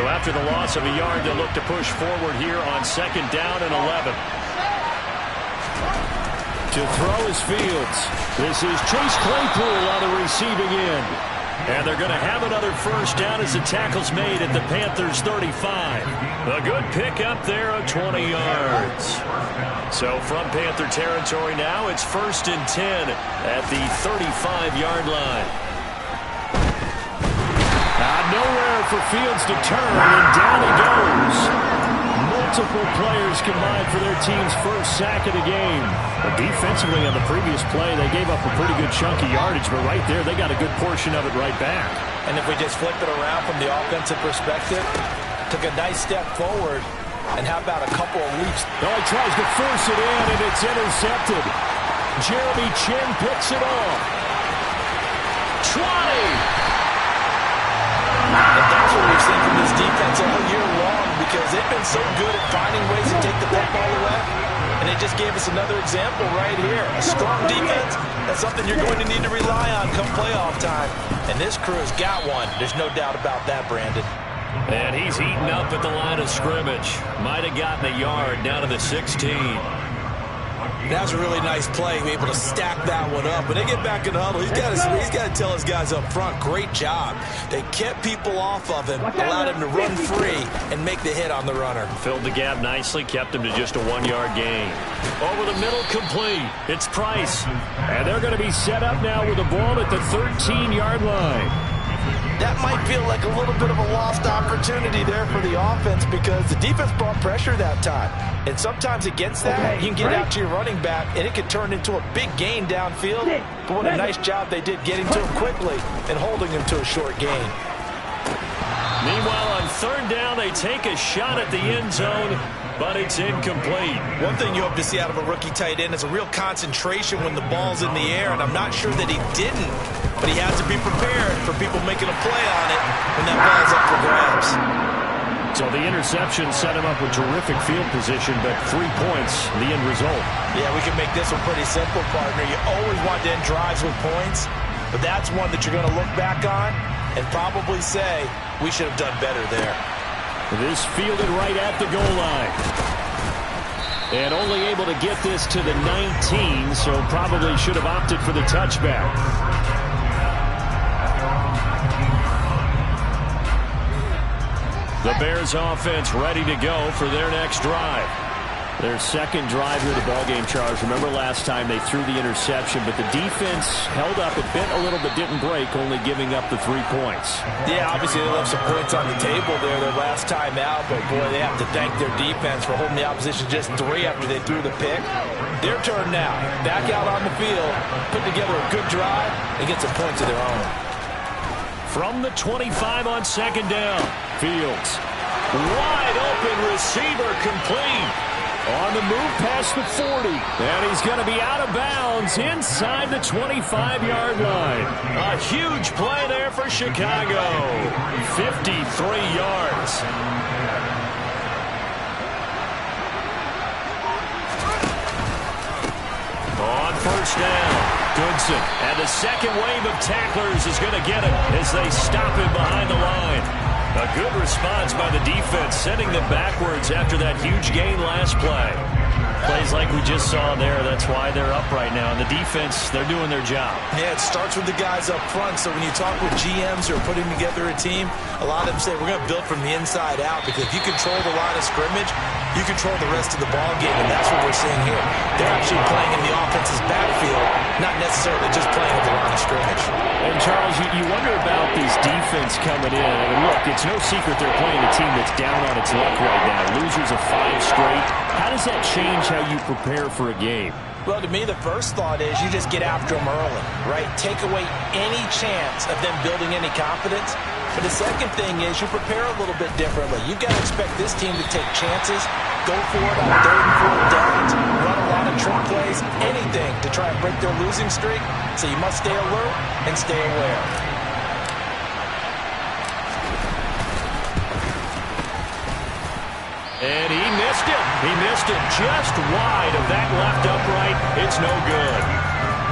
So after the loss of a yard, they'll look to push forward here on 2nd down and 11. To throw is Fields. This is Chase Claypool on the receiving end. And they're going to have another first down as the tackle's made at the Panthers 35. A good pick up there of 20 yards. So from Panther territory now, it's 1st and 10 at the 35-yard line. Nowhere for Fields to turn, and down he goes. Multiple players combined for their team's first sack of the game. But defensively on the previous play, they gave up a pretty good chunk of yardage, but right there, they got a good portion of it right back. And if we just flip it around from the offensive perspective, took a nice step forward, and how about a couple of leaps? Oh, he tries to force it in, and it's intercepted. Jeremy Chin picks it off. 20! And that's what we've seen from this defense all year long, because they've been so good at finding ways to take the football away. And they just gave us another example right here. A strong defense, that's something you're going to need to rely on come playoff time. And this crew's got one. There's no doubt about that, Brandon. And he's eaten up at the line of scrimmage. Might have gotten a yard down to the 16. That was a really nice play, be able to stack that one up. When they get back in the huddle, he's got to tell his guys up front, great job. They kept people off of him, allowed him to run free and make the hit on the runner. Filled the gap nicely, kept him to just a 1-yard gain. Over the middle, complete. It's Price. And they're going to be set up now with the ball at the 13-yard line. That might feel like a little bit of a lost opportunity there for the offense, because the defense brought pressure that time. And sometimes against that, you can get out to your running back, and it could turn into a big gain downfield. But what a nice job they did getting to him quickly and holding him to a short gain. Meanwhile, on 3rd down, they take a shot at the end zone, but it's incomplete. One thing you hope to see out of a rookie tight end is a real concentration when the ball's in the air, and I'm not sure that he didn't. But he has to be prepared for people making a play on it when that ball's up for grabs. So the interception set him up with terrific field position, but 3 points, the end result. Yeah, we can make this one pretty simple, partner. You always want to end drives with points, but that's one that you're going to look back on and probably say, we should have done better there. This fielded right at the goal line. And only able to get this to the 19, so probably should have opted for the touchback. The Bears offense ready to go for their next drive. Their second drive here of the ballgame, Charles. Remember last time they threw the interception, but the defense held up a bit, a little bit didn't break, only giving up the 3 points. Yeah, obviously they left some points on the table there their last time out, but boy, they have to thank their defense for holding the opposition just 3 after they threw the pick. Their turn now. Back out on the field, put together a good drive, and get some points of their own. From the 25 on 2nd down, Fields. Wide open receiver, complete. On the move past the 40. And he's going to be out of bounds inside the 25-yard line. A huge play there for Chicago. 53 yards. On 1st down, Goodson. And the second wave of tacklers is going to get him as they stop him behind the line. A good response by the defense, sending them backwards after that huge gain last play. Plays like we just saw there, that's why they're up right now. And the defense, they're doing their job. Yeah, it starts with the guys up front. So when you talk with GMs who are putting together a team, a lot of them say we're going to build from the inside out, because if you control the line of scrimmage, you control the rest of the ball game, and that's what we're seeing here. They're actually playing in the offense's backfield, not necessarily just playing at the line of scrimmage. And Charles, you wonder about this defense coming in. I mean, look, it's no secret they're playing a team that's down on its luck right now. Losers of 5 straight. How does that change how you prepare for a game? Well, to me, the first thought is you just get after them early, right? Take away any chance of them building any confidence. But the second thing is you prepare a little bit differently. You've got to expect this team to take chances, go for it on 3rd and 4th downs, run a lot of trick plays, anything to try and break their losing streak. So you must stay alert and stay aware. And he missed it. He missed it just wide of that left upright. It's no good.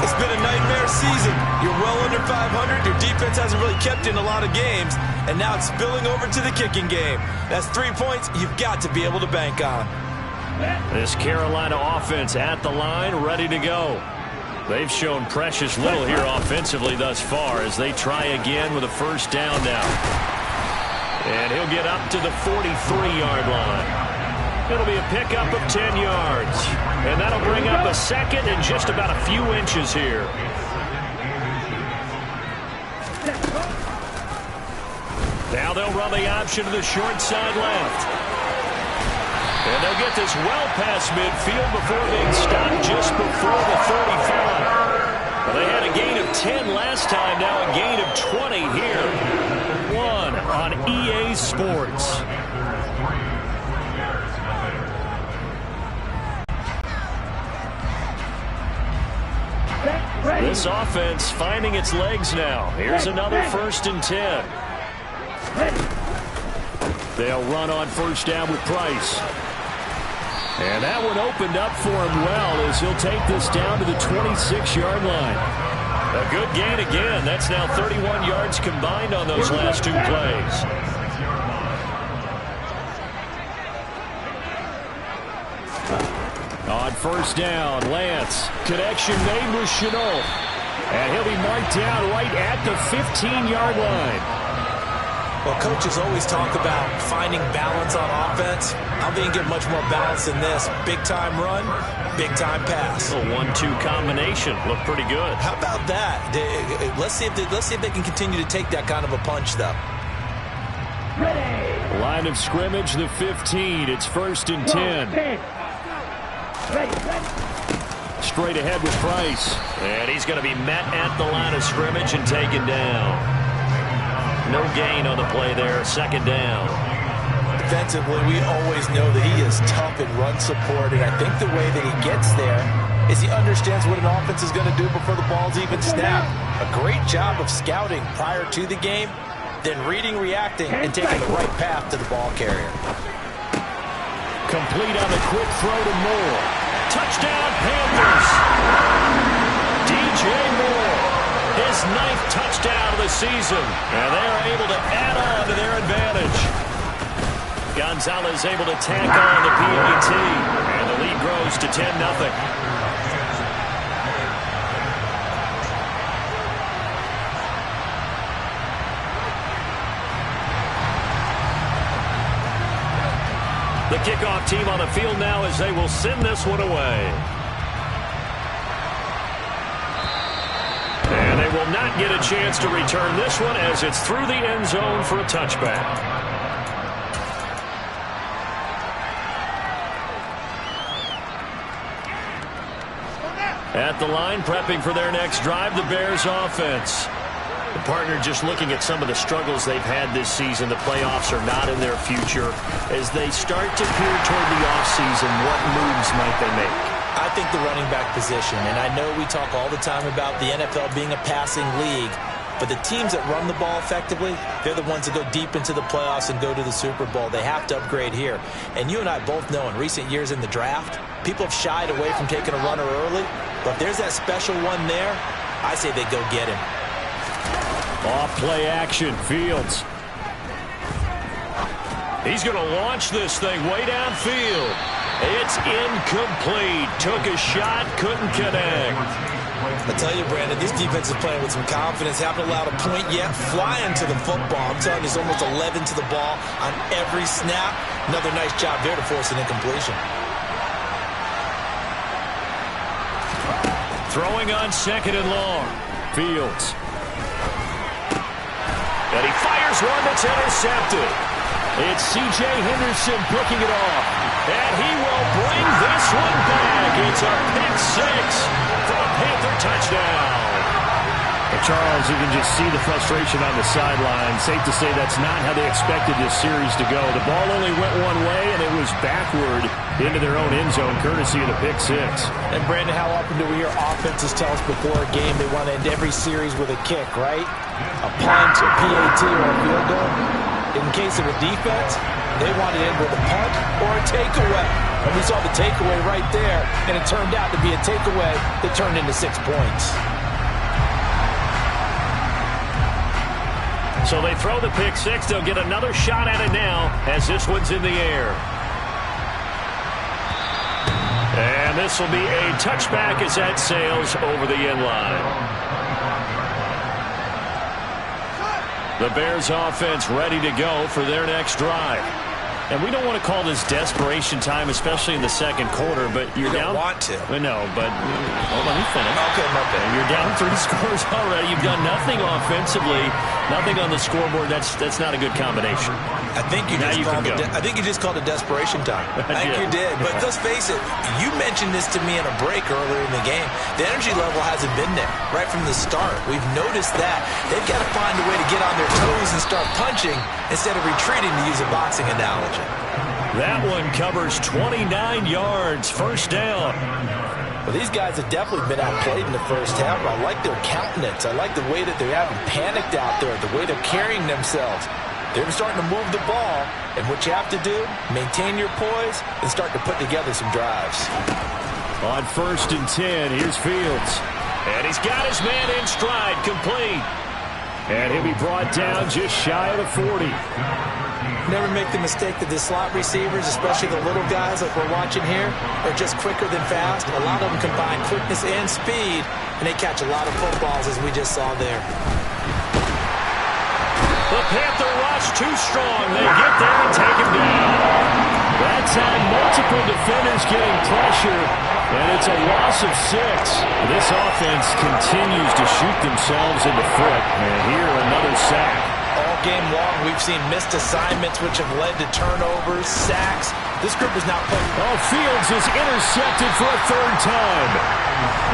It's been a nightmare season. You're well under 500. Your defense hasn't really kept you in a lot of games. And now it's spilling over to the kicking game. That's 3 points you've got to be able to bank on. This Carolina offense at the line, ready to go. They've shown precious little here offensively thus far as they try again with a first down now. And he'll get up to the 43-yard line. It'll be a pickup of 10 yards. And that'll bring up a second and just about a few inches here. Now they'll run the option to the short side left. And they'll get this well past midfield before being stopped just before the 35. Well, they had a gain of 10 last time, now a gain of 20 here. One on EA Sports. This offense finding its legs now. Here's another 1st and 10. They'll run on first down with Price. And that one opened up for him well as he'll take this down to the 26-yard line. A good gain again. That's now 31 yards combined on those last 2 plays. On first down, Lance. Connection made with Chenault. And he'll be marked down right at the 15-yard line. Well, coaches always talk about finding balance on offense. I'm being given much more balance than this. Big-time run, big-time pass. A 1-2 combination. Looked pretty good. How about that? Let's see if they can continue to take that kind of a punch, though. Line of scrimmage, the 15. It's 1st and 10. Straight ahead with Price. And he's going to be met at the line of scrimmage and taken down. No gain on the play there. 2nd down. Defensively, we always know that he is tough in run support, and I think the way that he gets there is he understands what an offense is going to do before the ball's even snapped. A great job of scouting prior to the game, then reading, reacting, and taking the right path to the ball carrier. Complete on the quick throw to Moore. Touchdown, Panthers. DJ Moore. His 9th touchdown of the season. And they are able to add on to their advantage. Gonzalez able to tack on the PAT. And the lead grows to 10-0. The kickoff team on the field now as they will send this one away. And they will not get a chance to return this one as it's through the end zone for a touchback. At the line, prepping for their next drive, the Bears offense. The partner just looking at some of the struggles they've had this season. The playoffs are not in their future. As they start to peer toward the offseason, what moves might they make? I think the running back position, and I know we talk all the time about the NFL being a passing league, but the teams that run the ball effectively, they're the ones that go deep into the playoffs and go to the Super Bowl. They have to upgrade here. And you and I both know in recent years in the draft, people have shied away from taking a runner early, but if there's that special one there, I say they go get him. Off play action, Fields. He's going to launch this thing way downfield. It's incomplete. Took a shot, couldn't connect. I tell you, Brandon, this defense is playing with some confidence. Haven't allowed a point yet. Flying to the football. I'm telling you, it's almost 11 to the ball on every snap. Another nice job there to force an incompletion. Throwing on 2nd and long. Fields. And he fires one that's intercepted. It's C.J. Henderson picking it off. And he will bring this one back. It's a pick 6 for a Panther touchdown. And Charles, you can just see the frustration on the sideline. Safe to say that's not how they expected this series to go. The ball only went one way, and it was backward into their own end zone, courtesy of the pick 6. And, Brandon, how often do we hear offenses tell us before a game they want to end every series with a kick, right? A punt, a PAT, or a field goal. In case of a defense, they want to end with a punt or a takeaway. And we saw the takeaway right there, and it turned out to be a takeaway that turned into 6 points. So they throw the pick six. They'll get another shot at it now as this one's in the air. And this will be a touchback as that sails over the end line. The Bears offense ready to go for their next drive. And we don't want to call this desperation time, especially in the second quarter, but you're down. You don't want to. No, but let me finish. Okay, my bad. You're down 3 scores already. You've done nothing offensively, nothing on the scoreboard. That's not a good combination. I think you just called it desperation time. I think you did. But let's face it, you mentioned this to me in a break earlier in the game. The energy level hasn't been there right from the start. We've noticed that. They've got to find a way to get on their toes and start punching instead of retreating, to use a boxing analogy. That one covers 29 yards. First down. Well, these guys have definitely been outplayed in the first half. I like their countenance. I like the way that they haven't panicked out there, the way they're carrying themselves. They're starting to move the ball, and what you have to do, maintain your poise and start to put together some drives. On 1st and 10, here's Fields. And he's got his man in stride, complete. And he'll be brought down just shy of the 40. Never make the mistake that the slot receivers, especially the little guys like we're watching here, are just quicker than fast. A lot of them combine quickness and speed, and they catch a lot of footballs, as we just saw there. The Panther rush too strong. They get there and take him down. That time, multiple defenders getting pressure, and it's a loss of 6. This offense continues to shoot themselves in the foot, and here another sack. All game long, we've seen missed assignments, which have led to turnovers, sacks. This group is not playing. Oh, Fields is intercepted for a 3rd time.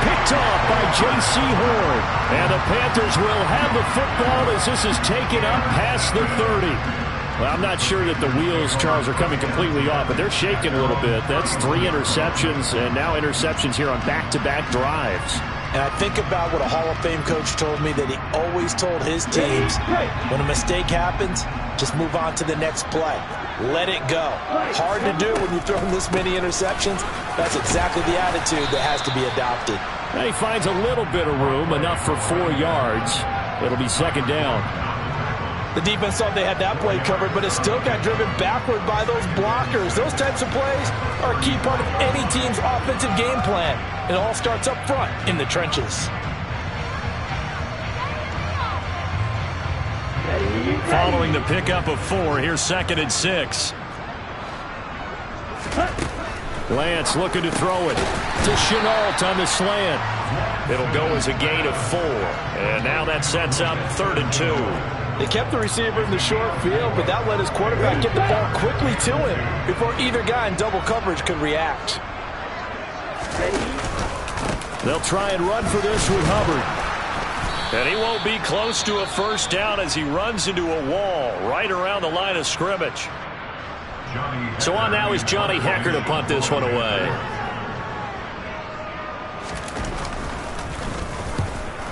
Picked off by J.C. Horn. And the Panthers will have the football as this is taken up past the 30. Well, I'm not sure that the wheels, Charles, are coming completely off, but they're shaking a little bit. That's 3 interceptions, and now interceptions here on back-to-back drives. And I think about what a Hall of Fame coach told me, that he always told his teams, when a mistake happens, just move on to the next play. Let it go. Hard to do when you've thrown this many interceptions. That's exactly the attitude that has to be adopted. And he finds a little bit of room, enough for 4 yards. It'll be 2nd down. The defense thought they had that play covered, but it still got driven backward by those blockers. Those types of plays are a key part of any team's offensive game plan. It all starts up front in the trenches. Following the pickup of 4, here's 2nd and 6. Lance looking to throw it to Chenault on the slant. It'll go as a gain of 4. And now that sets up 3rd and 2. They kept the receiver in the short field, but that let his quarterback get the ball quickly to him before either guy in double coverage could react. They'll try and run for this with Hubbard. And he won't be close to a 1st down as he runs into a wall right around the line of scrimmage. So on now is Johnny Hecker to punt this one away.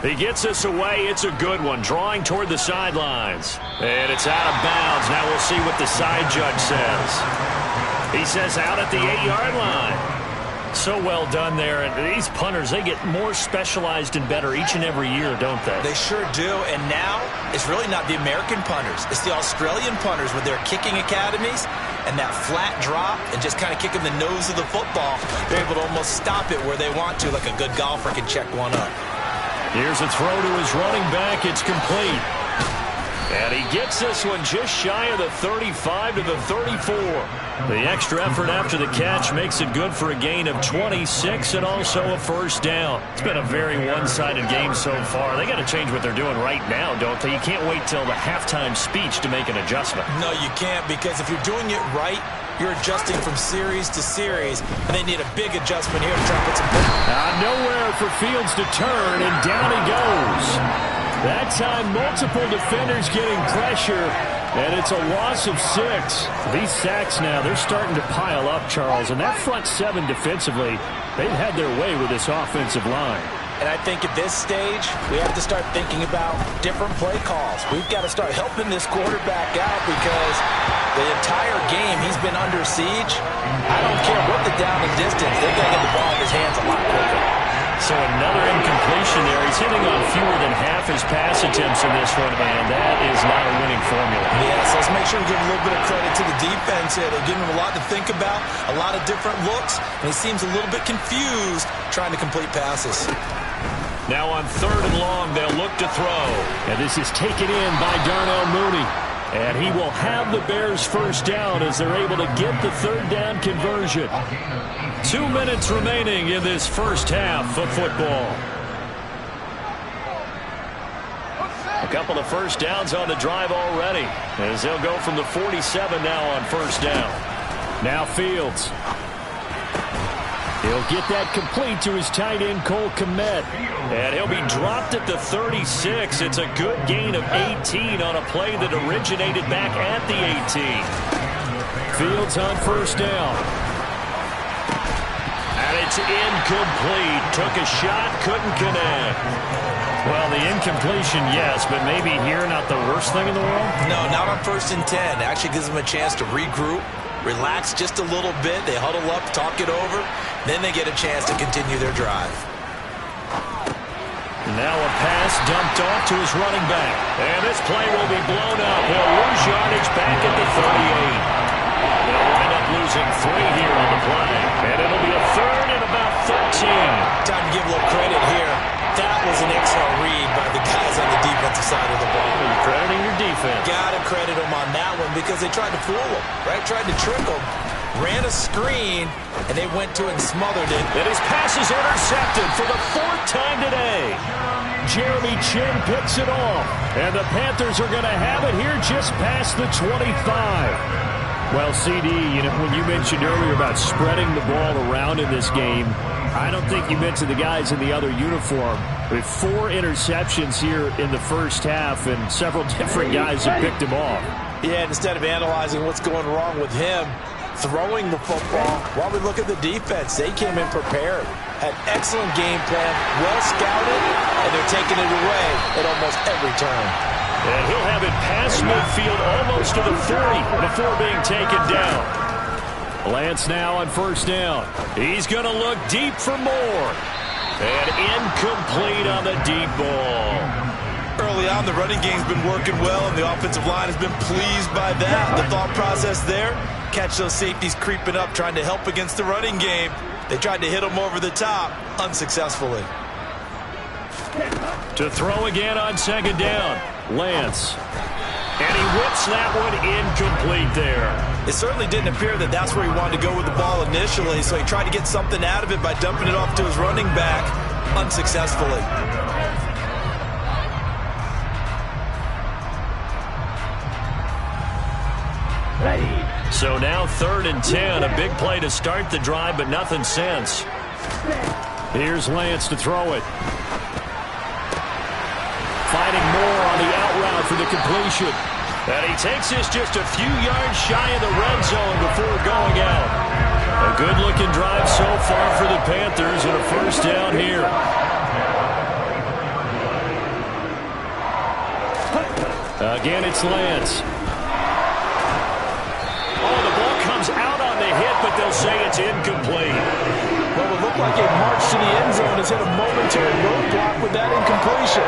He gets this away. It's a good one. Drawing toward the sidelines. And it's out of bounds. Now we'll see what the side judge says. He says out at the 8-yard line. So well done there. And these punters, they get more specialized and better each and every year, don't they? They sure do. And now it's really not the American punters. It's the Australian punters with their kicking academies and that flat drop and just kind of kicking the nose of the football. They're able to almost stop it where they want to, like a good golfer can check one up. Here's a throw to his running back. It's complete. And he gets this one just shy of the 35 to the 34. The extra effort after the catch makes it good for a gain of 26 and also a 1st down. It's been a very one-sided game so far. They got to change what they're doing right now, don't they? You can't wait till the halftime speech to make an adjustment. No, you can't, because if you're doing it right, you're adjusting from series to series, and they need a big adjustment here to try to put some power. Nowhere for Fields to turn, and down he goes. That time, multiple defenders getting pressure, and it's a loss of 6. These sacks now, they're starting to pile up, Charles, and that front 7 defensively, they've had their way with this offensive line. And I think at this stage, we have to start thinking about different play calls. We've got to start helping this quarterback out, because The entire game, he's been under siege. I don't care what the down and distance. They've got to get the ball in his hands a lot quicker. So another incompletion there. He's hitting on fewer than half his pass attempts in this one, and that is not a winning formula. Yes, let's make sure we give a little bit of credit to the defense here. They're giving him a lot to think about, a lot of different looks, and he seems a little bit confused trying to complete passes. Now on 3rd and long, they'll look to throw. And this is taken in by Darnell Mooney. And he will have the Bears first down as they're able to get the 3rd down conversion. 2 minutes remaining in this first half of football. A couple of first downs on the drive already, as they'll go from the 47 now on 1st down. Now Fields. He'll get that complete to his tight end, Cole Kmet. And he'll be dropped at the 36. It's a good gain of 18 on a play that originated back at the 18. Fields on 1st down. And it's incomplete. Took a shot, couldn't connect. Well, the incompletion, yes, but maybe here not the worst thing in the world? No, not on 1st and 10. Actually gives them a chance to regroup, relax just a little bit. They huddle up, talk it over. Then they get a chance to continue their drive. Now a pass dumped off to his running back. And this play will be blown up. He'll lose yardage back at the 38. They'll wind up losing 3 here on the play. And it'll be a 3rd and about 13. Time to give a little credit here. That was an excellent read by the guys on the defensive side of the ball. You're crediting your defense. Gotta credit them on that one because they tried to fool him, right? Tried to trick him. Ran a screen, and they went to it and smothered it. And his pass is intercepted for the 4th time today. Jeremy Chin picks it off. And the Panthers are going to have it here just past the 25. Well, CD, when you mentioned earlier about spreading the ball around in this game, I don't think you mentioned the guys in the other uniform. With 4 interceptions here in the first half, and several different guys have picked him off. Yeah, instead of analyzing what's going wrong with him, throwing the football, while we look at the defense, they came in prepared. Had excellent game plan, well scouted, and they're taking it away at almost every turn. And he'll have it past midfield almost to the 30 before being taken down. Lance now on 1st down. He's going to look deep for more. And incomplete on the deep ball. Early on, the running game's been working well, and the offensive line has been pleased by that. The thought process there, catch those safeties creeping up, trying to help against the running game. They tried to hit them over the top, unsuccessfully. To throw again on 2nd down, Lance. And he whips that one incomplete there. It certainly didn't appear that that's where he wanted to go with the ball initially, so he tried to get something out of it by dumping it off to his running back, unsuccessfully. So now 3rd and 10, a big play to start the drive, but nothing since. Here's Lance to throw it. Finding more on the out route for the completion. And he takes this just a few yards shy of the red zone before going out. A good-looking drive so far for the Panthers, and a 1st down here. Again, it's Lance. Oh, the ball comes out on the hit, but they'll say it's incomplete. Well, it looked like a march to the end zone has hit a momentary roadblock with that incompletion.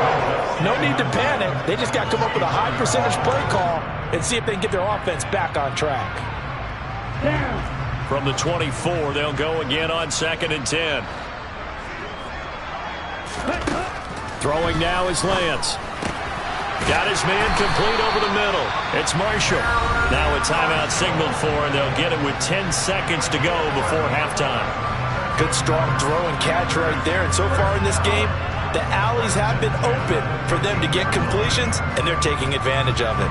No need to panic. They just got to come up with a high percentage play call and see if they can get their offense back on track. From the 24, they'll go again on 2nd and 10. Throwing now is Lance. Got his man complete over the middle. It's Marshall. Now a timeout signaled for, and they'll get it with 10 seconds to go before halftime. Good strong throw and catch right there. And so far in this game, the alleys have been open for them to get completions, and they're taking advantage of it.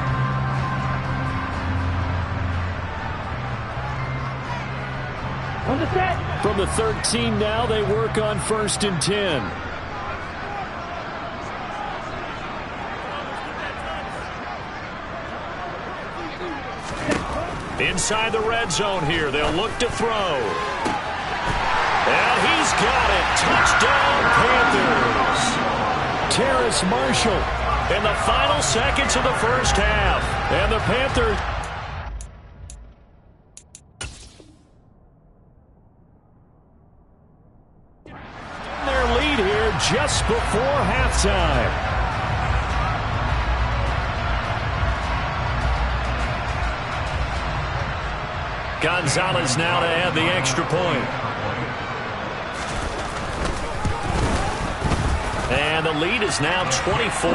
From the 13 now, they work on 1st and 10. Inside the red zone here, they'll look to throw. And he's got it. Touchdown, Panthers. Terrace Marshall in the final seconds of the first half. And the Panthers just before halftime. Gonzalez now to add the extra point. And the lead is now 24.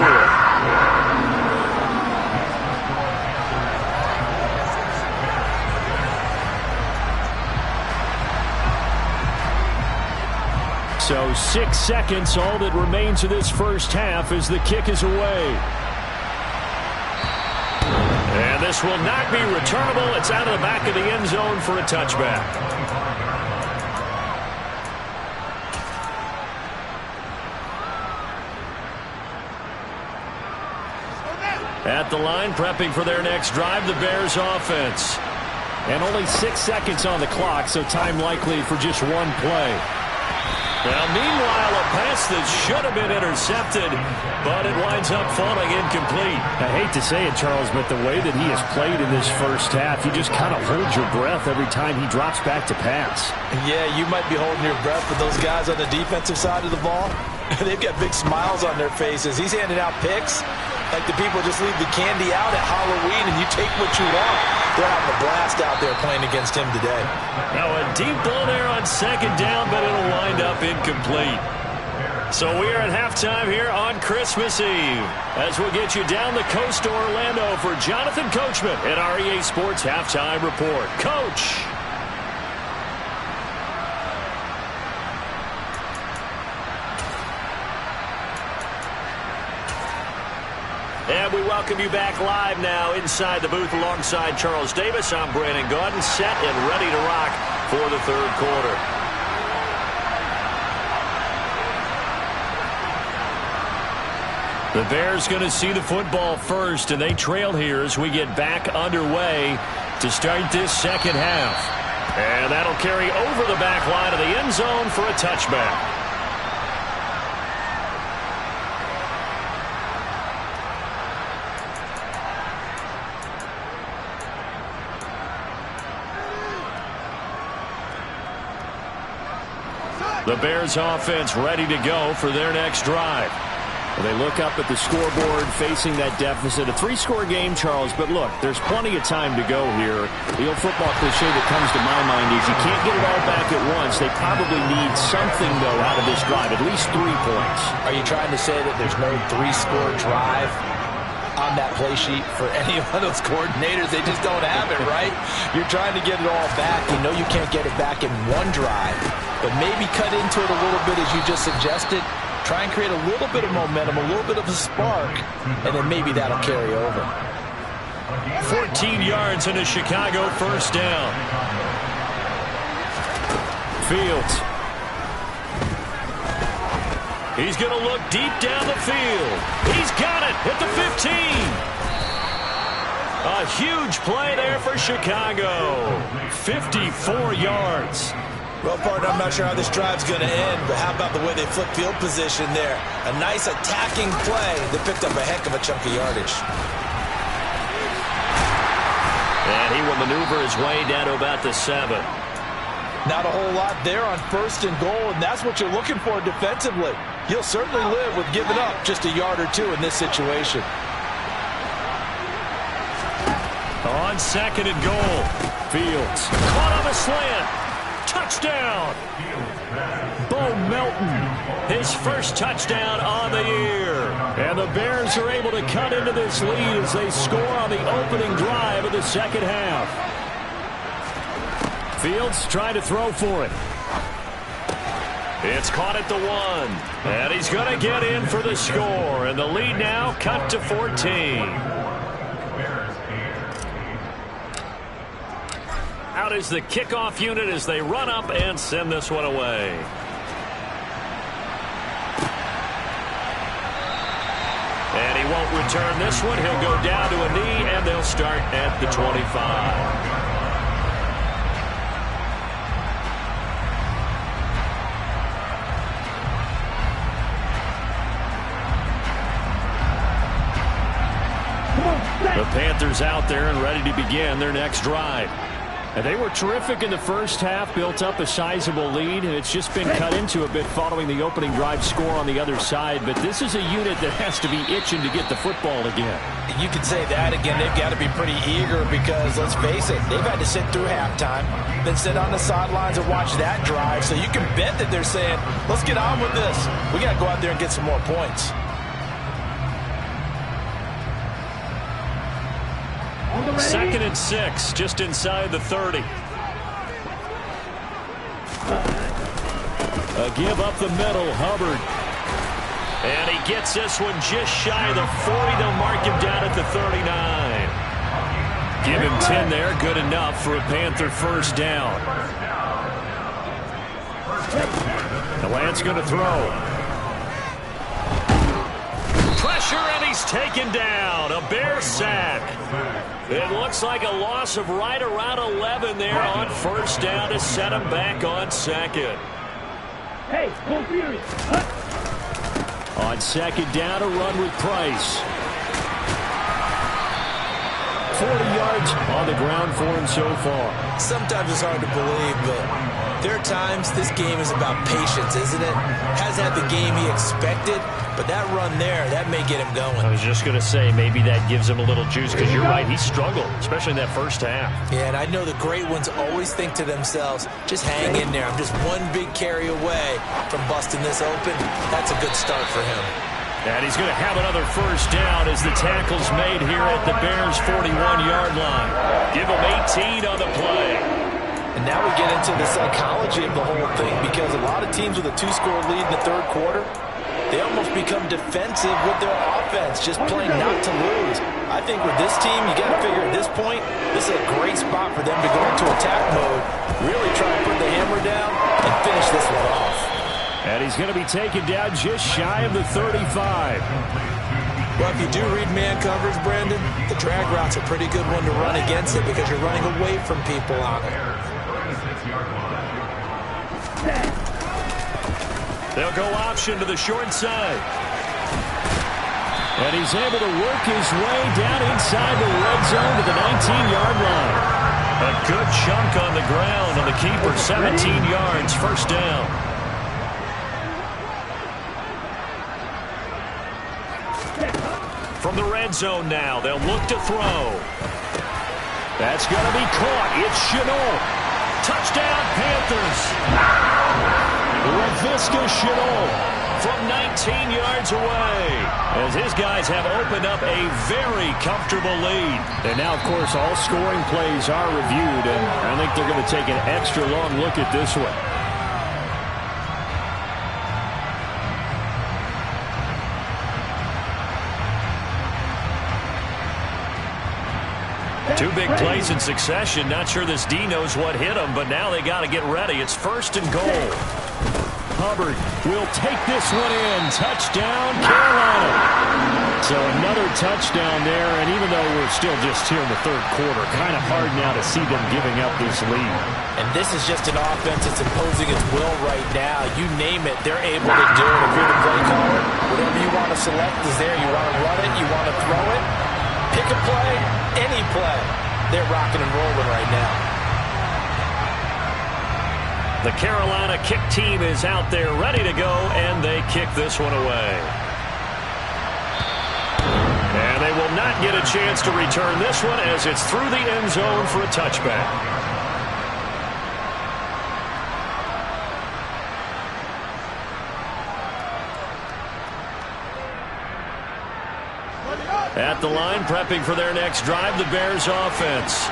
So 6 seconds, all that remains of this first half as the kick is away. And this will not be returnable. It's out of the back of the end zone for a touchback. At the line, prepping for their next drive, the Bears offense. And only 6 seconds on the clock, so time likely for just one play. Now, meanwhile, a pass that should have been intercepted, but it winds up falling incomplete. I hate to say it, Charles, but the way that he has played in this first half, you just kind of hold your breath every time he drops back to pass. Yeah, you might be holding your breath, but those guys on the defensive side of the ball, they've got big smiles on their faces. He's handing out picks like the people just leave the candy out at Halloween and you take what you want. They're having a blast out there playing against him today. Now a deep ball there on second down, but it'll wind up incomplete. So we are at halftime here on Christmas Eve as we'll get you down the coast to Orlando for Jonathan Coachman at our EA Sports Halftime Report. Coach. And we welcome you back live now inside the booth alongside Charles Davis. I'm Brandon Gaudin, set and ready to rock for the third quarter. The Bears going to see the football first, and they trail here as we get back underway to start this second half. And that'll carry over the back line of the end zone for a touchback. The Bears offense ready to go for their next drive. Well, they look up at the scoreboard facing that deficit. A 3-score game, Charles, but look, there's plenty of time to go here. The old football cliche that comes to my mind is you can't get it all back at once. They probably need something, though, out of this drive, at least 3 points. Are you trying to say that there's no 3-score drive on that play sheet for any of those coordinators? They just don't have it, right? You're trying to get it all back. You know you can't get it back in one drive, but maybe cut into it a little bit as you just suggested. Try and create a little bit of momentum, a little bit of a spark, and then maybe that'll carry over. 14 yards and a Chicago first down. Fields. He's going to look deep down the field. He's got it at the 15. A huge play there for Chicago. 54 yards. Well, partner, I'm not sure how this drive's going to end, but how about the way they flip field position there? A nice attacking play that picked up a heck of a chunk of yardage. And he will maneuver his way down to about the 7. Not a whole lot there on first and goal, and that's what you're looking for defensively. You'll certainly live with giving up just a yard or 2 in this situation. On second and goal, Fields caught on the slant. Touchdown! Bo Melton, his first touchdown on the year. And the Bears are able to cut into this lead as they score on the opening drive of the second half. Fields trying to throw for it. It's caught at the 1. And he's going to get in for the score. And the lead now cut to 14. Out is the kickoff unit as they run up and send this one away. And he won't return this one. He'll go down to a knee, and they'll start at the 25. The Panthers out there and ready to begin their next drive. And they were terrific in the first half, built up a sizable lead, and it's just been cut into a bit following the opening drive score on the other side. But this is a unit that has to be itching to get the football again. You could say that again. They've got to be pretty eager because, let's face it, they've had to sit through halftime, then sit on the sidelines and watch that drive. So you can bet that they're saying, let's get on with this. We got to go out there and get some more points. Second and 6, just inside the 30. A give up the middle, Hubbard. And he gets this one just shy of the 40. They'll mark him down at the 39. Give him 10 there, good enough for a Panther first down. The Lance going to throw. Pressure, and he's taken down. A Bear sack. It looks like a loss of right around 11 there on first down to set him back on second. Hey, go Fury. On second down, a run with Price. 40 yards on the ground for him so far. Sometimes it's hard to believe, but there are times this game is about patience, isn't it? Hasn't had the game he expected, but that run there, that may get him going. I was just going to say, maybe that gives him a little juice, because you're right, he struggled, especially in that first half. Yeah, and I know the great ones always think to themselves, just hang in there. I'm just one big carry away from busting this open. That's a good start for him. And he's going to have another first down as the tackle's made here at the Bears' 41-yard line. Give him 18 on the play. And now we get into the psychology of the whole thing, because a lot of teams with a two-score lead in the third quarter, they almost become defensive with their offense, just playing not to lose. I think with this team, you got to figure at this point, this is a great spot for them to go into attack mode, really try to put the hammer down and finish this one off. And he's going to be taken down just shy of the 35. Well, if you do read man coverage, Brandon, the drag route's a pretty good one to run against it because you're running away from people on it. They'll go option to the short side. And he's able to work his way down inside the red zone to the 19-yard line. A good chunk on the ground on the keeper, 17 yards, first down. From the red zone now, they'll look to throw. That's going to be caught. It's Chenault. Touchdown, Panthers. Laviska Chenault from 19 yards away, as his guys have opened up a very comfortable lead. And now, of course, all scoring plays are reviewed, and I think they're going to take an extra long look at this one. Two big plays in succession. Not sure this D knows what hit him, but now they got to get ready. It's first and goal. Hubbard will take this one in. Touchdown, Carolina. So another touchdown there, and even though we're still just here in the third quarter, kind of hard now to see them giving up this lead. And this is just an offense that's imposing its will right now. You name it, they're able to do it. If you're the play caller, whatever you want to select is there. You want to run it, you want to throw it. Pick a play, any play. They're rocking and rolling right now. The Carolina kick team is out there ready to go, and they kick this one away. And they will not get a chance to return this one as it's through the end zone for a touchback. At the line, prepping for their next drive, the Bears offense.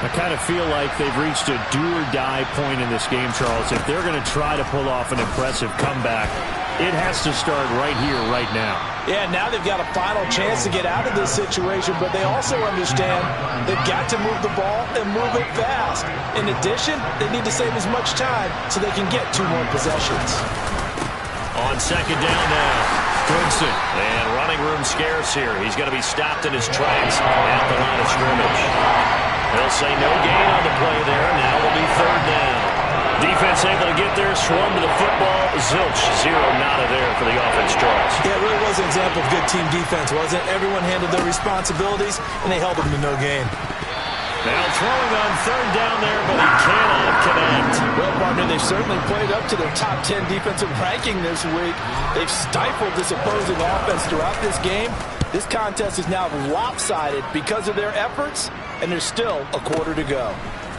I kind of feel like they've reached a do-or-die point in this game, Charles. If they're going to try to pull off an impressive comeback, it has to start right here, right now. Yeah, now they've got a final chance to get out of this situation, but they also understand they've got to move the ball and move it fast. In addition, they need to save as much time so they can get 2 more possessions. On second down now, Goodson. And running room scarce here. He's going to be stopped in his tracks at the line of scrimmage. They'll say no gain on the play there. Now it'll be third down. Defense able to get there, swarm to the football. Zilch, 0 nada there for the offense draws. Yeah, it really was an example of good team defense, wasn't it? Everyone handled their responsibilities, and they held them to no gain. Now throwing on third down there, but he cannot connect. Well, partner, they've certainly played up to their top 10 defensive ranking this week. They've stifled this opposing offense throughout this game. This contest is now lopsided because of their efforts, and there's still a quarter to go.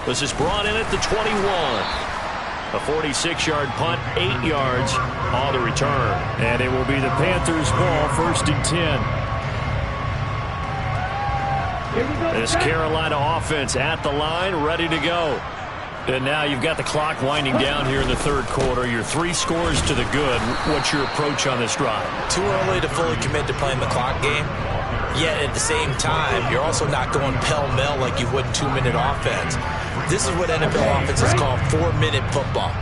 This is brought in at the 21. A 46-yard punt, 8 yards on the return. And it will be the Panthers' ball, 1st and 10. This Carolina offense at the line, ready to go. And now you've got the clock winding down here in the third quarter. You're 3 scores to the good. What's your approach on this drive? Too early to fully commit to playing the clock game. Yet at the same time, you're also not going pell-mell like you would in 2-minute offense. This is what NFL offenses call 4-minute football.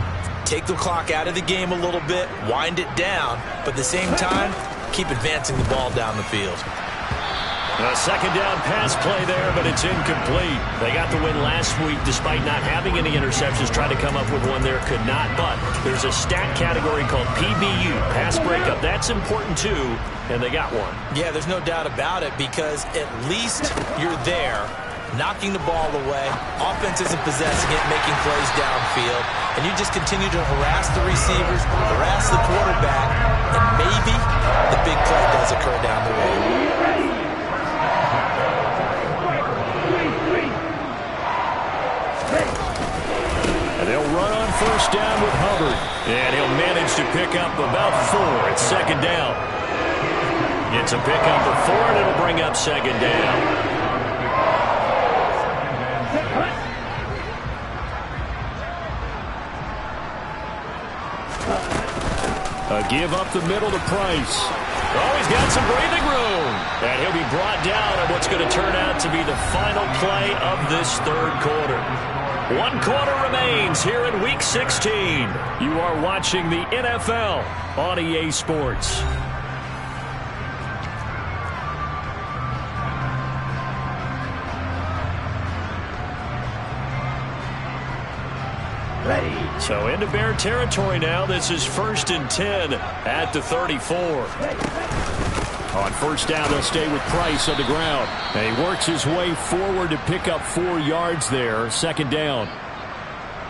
Take the clock out of the game a little bit, wind it down, but at the same time, keep advancing the ball down the field. A second down pass play there, but it's incomplete. They got the win last week despite not having any interceptions. Tried to come up with one there, could not. But there's a stat category called PBU, pass breakup. That's important too, and they got one. Yeah, there's no doubt about it because at least you're there, knocking the ball away. Offense isn't possessing it, making plays downfield. And you just continue to harass the receivers, harass the quarterback, and maybe the big play does occur down the road. And they'll run on first down with Hubbard. And he'll manage to pick up about 4. It's second down. It's a pickup of 4, and it'll bring up second down. A give up the middle to Price. Oh, he's got some breathing room. And he'll be brought down on what's going to turn out to be the final play of this third quarter. 1 quarter remains here in Week 16. You are watching the NFL on EA Sports. Ready. So into Bear territory now. This is 1st and 10 at the 34. On first down, they'll stay with Price on the ground. And he works his way forward to pick up 4 yards there. Second down.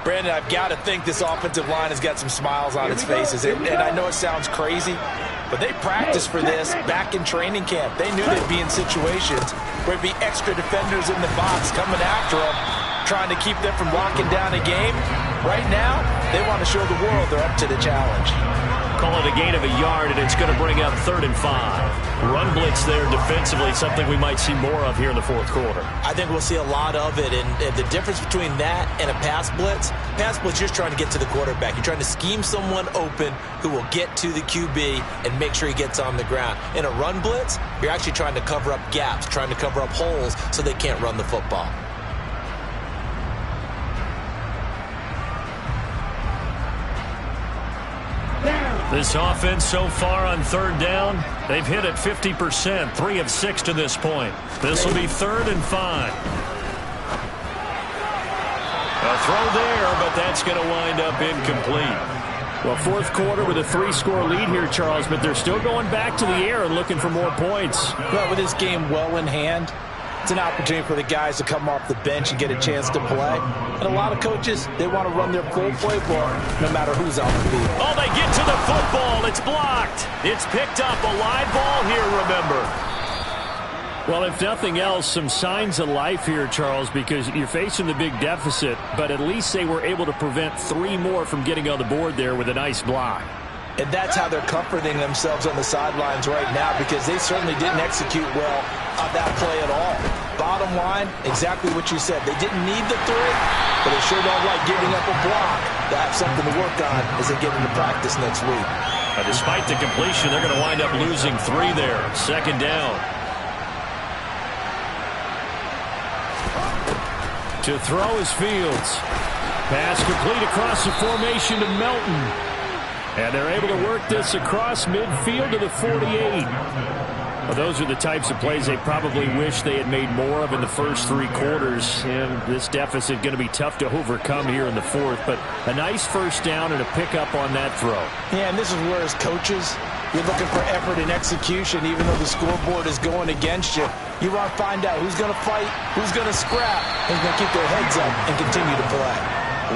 Brandon, I've got to think this offensive line has got some smiles on its faces. And I know it sounds crazy, but they practiced for this back in training camp. They knew they'd be in situations where there'd be extra defenders in the box coming after them, trying to keep them from locking down a game. Right now, they want to show the world they're up to the challenge. Call it a gain of a yard, and it's going to bring up 3rd and 5. Run blitz there defensively, something we might see more of here in the fourth quarter. I think we'll see a lot of it, and the difference between that and a pass blitz, you're trying to get to the quarterback. You're trying to scheme someone open who will get to the QB and make sure he gets on the ground. In a run blitz, you're actually trying to cover up gaps, trying to cover up holes so they can't run the football. This offense so far on third down, they've hit it 50%, 3 of 6 to this point. This will be 3rd and 5. A throw there, but that's going to wind up incomplete. Well, fourth quarter with a 3-score lead here, Charles, but they're still going back to the air and looking for more points. Well, with this game well in hand, it's an opportunity for the guys to come off the bench and get a chance to play. And a lot of coaches, they want to run their full playbook no matter who's on the field. Oh, they get to the football. It's blocked. It's picked up. A live ball here, remember. Well, if nothing else, some signs of life here, Charles, because you're facing the big deficit, but at least they were able to prevent 3 more from getting on the board there with a nice block. And that's how they're comforting themselves on the sidelines right now, because they certainly didn't execute well on that play at all. Bottom line, exactly what you said. They didn't need the 3, but they sure don't like giving up a block. They have something to work on as they get into practice next week. Despite the completion, they're going to wind up losing 3 there. Second down. To throw is Fields. Pass complete across the formation to Melton. And they're able to work this across midfield to the 48. Well, those are the types of plays they probably wish they had made more of in the first 3 quarters. And this deficit going to be tough to overcome here in the fourth. But a nice first down and a pickup on that throw. Yeah, and this is where as coaches, You're looking for effort and execution, even though the scoreboard is going against you. You want to find out who's going to fight, who's going to scrap, and going to keep their heads up and continue to play.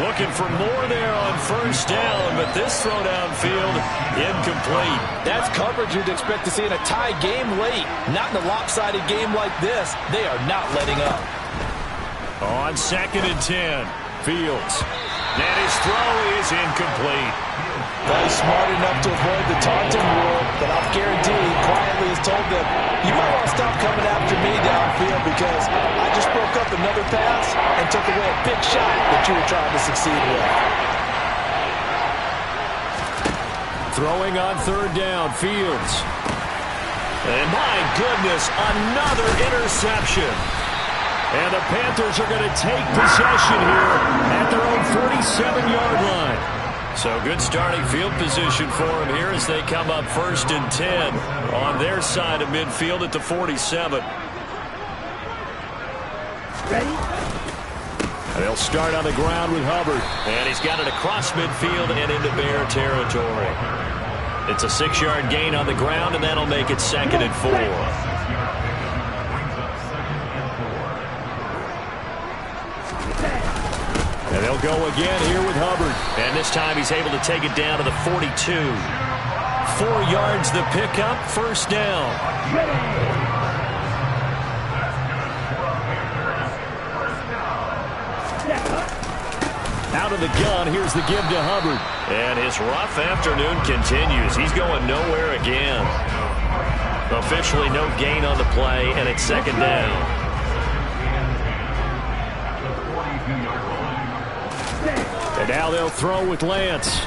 Looking for more there on first down, but this throw downfield incomplete. That's coverage you'd expect to see in a tie game late. Not in a lopsided game like this. They are not letting up. On 2nd and 10, Fields. And his throw is incomplete. Well, he's smart enough to avoid the taunting rule, but I'll guarantee he quietly has told them, you might want to stop coming after me downfield because I just broke up another pass and took away a big shot that you were trying to succeed with. Throwing on 3rd down, Fields. And my goodness, another interception. And the Panthers are going to take possession here at their own 47-yard line. So good starting field position for them here as they come up 1st and 10 on their side of midfield at the 47. Ready? And they'll start on the ground with Hubbard. And he's got it across midfield and into Bear territory. It's a 6-yard gain on the ground, and that'll make it 2nd and 4. And they'll go again here with Hubbard. And this time he's able to take it down to the 42. 4 yards the pickup, 1st down. Out of the gun, here's the give to Hubbard. And his rough afternoon continues. He's going nowhere again. Officially no gain on the play, and it's 2nd down. And now they'll throw with Lance.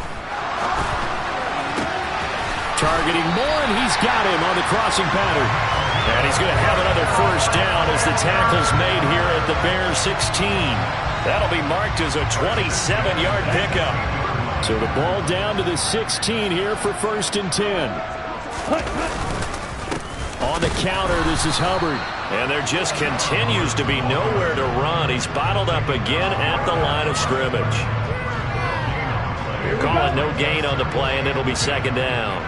Targeting Moore, and he's got him on the crossing pattern. And he's going to have another 1st down as the tackle's made here at the Bears 16. That'll be marked as a 27-yard pickup. So the ball down to the 16 here for 1st and 10. On the counter, this is Hubbard. And there just continues to be nowhere to run. He's bottled up again at the line of scrimmage. Call it no gain on the play, and it'll be 2nd down.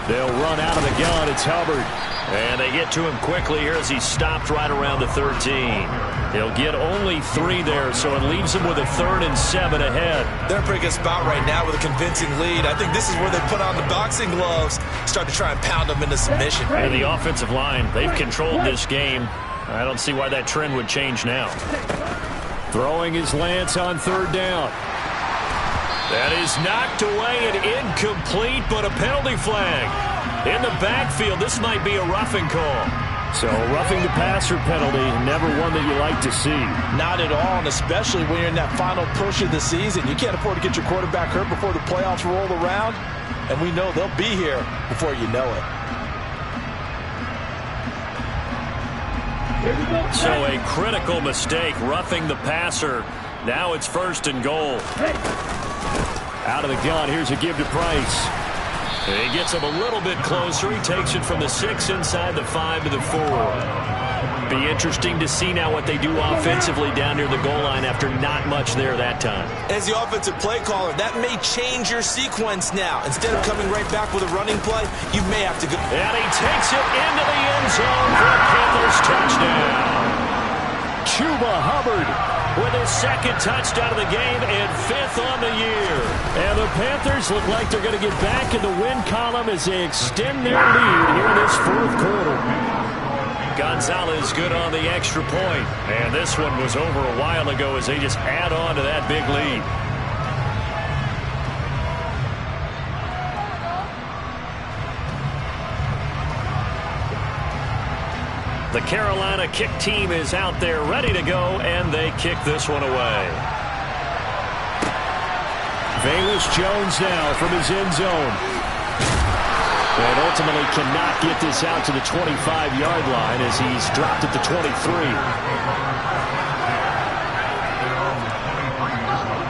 They'll run out of the gun. It's Hubbard. And they get to him quickly here as he's stopped right around the 13. He'll get only 3 there, so it leaves him with a 3rd and 7 ahead. They're in a pretty good spot right now with a convincing lead. I think this is where they put on the boxing gloves, start to try and pound them into submission. And the offensive line, they've controlled this game. I don't see why that trend would change now. Throwing is Lance on 3rd down. That is knocked away and incomplete, but a penalty flag. In the backfield, this might be a roughing call. So roughing the passer penalty, never one that you like to see. Not at all, and especially when you're in that final push of the season. You can't afford to get your quarterback hurt before the playoffs roll around, and we know they'll be here before you know it. So a critical mistake, roughing the passer. Now it's 1st and goal. Out of the gun, here's a give to Price. He gets him a little bit closer. He takes it from the 6 inside the 5 to the 4. Be interesting to see now what they do offensively down near the goal line after not much there that time. As the offensive play caller, that may change your sequence now. Instead of coming right back with a running play, you may have to go. And he takes it into the end zone for a Panthers touchdown. Chuba Hubbard with his 2nd touchdown of the game and 5th on the year. And the Panthers look like they're going to get back in the win column as they extend their lead here in this 4th quarter. Gonzalez good on the extra point. And this one was over a while ago as they just add on to that big lead. The Carolina kick team is out there ready to go, and they kick this one away. Velus Jones now from his end zone. And ultimately cannot get this out to the 25-yard line as he's dropped at the 23.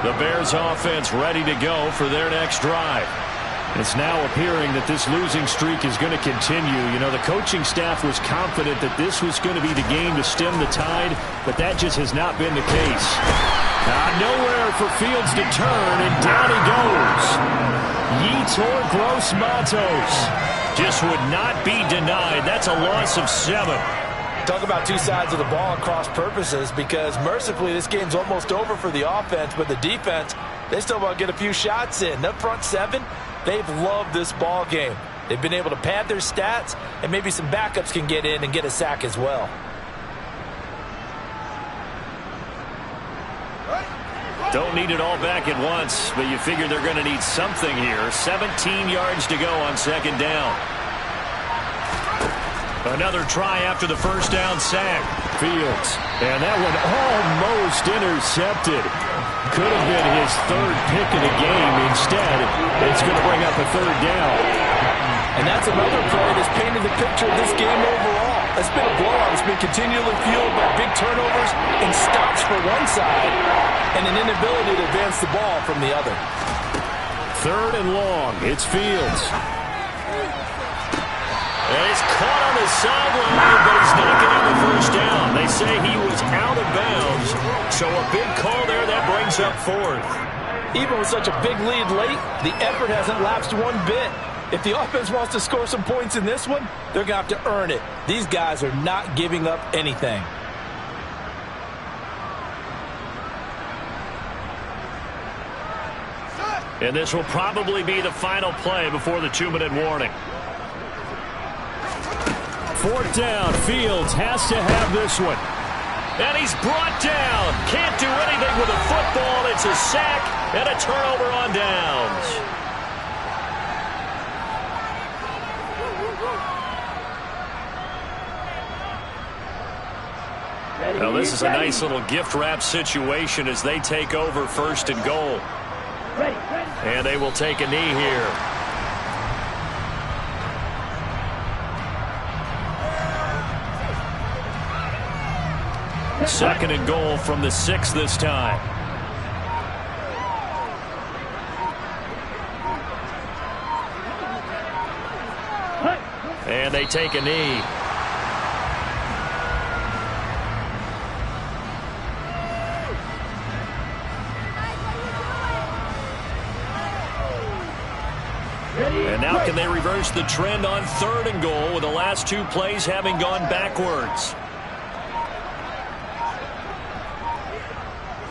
The Bears offense ready to go for their next drive. It's now appearing that this losing streak is going to continue. You know, the coaching staff was confident that this was going to be the game to stem the tide, but that just has not been the case. Nowhere for Fields to turn, and down he goes. Yetur Gross-Matos just would not be denied. That's a loss of 7. Talk about two sides of the ball at cross purposes, because mercifully this game's almost over for the offense, but the defense, they still want to get a few shots in. That front 7, they've loved this ball game. They've been able to pad their stats, and maybe some backups can get in and get a sack as well. Don't need it all back at once, but you figure they're going to need something here. 17 yards to go on second down. Another try after the first down sack. Fields. And that one almost intercepted. Could have been his 3rd pick of the game. Instead, it's going to bring up a 3rd down. And that's another play that's painted the picture of this game overall. It's been a blowout. It's been continually fueled by big turnovers and stops for one side and an inability to advance the ball from the other. 3rd and long. It's Fields. And he's caught on the sideline, but he's not getting the first down. They say he was out of bounds, so a big call there that brings up 4th. Even with such a big lead late, the effort hasn't lapsed one bit. If the offense wants to score some points in this one, they're going to have to earn it. These guys are not giving up anything. And this will probably be the final play before the 2-minute warning. 4th down. Fields has to have this one. And he's brought down. Can't do anything with a football. It's a sack and a turnover on downs. Now this is a nice little gift wrap situation as they take over 1st and goal. And they will take a knee here. Second and goal from the 6 this time. And they take a knee. And now can they reverse the trend on 3rd and goal with the last 2 plays having gone backwards?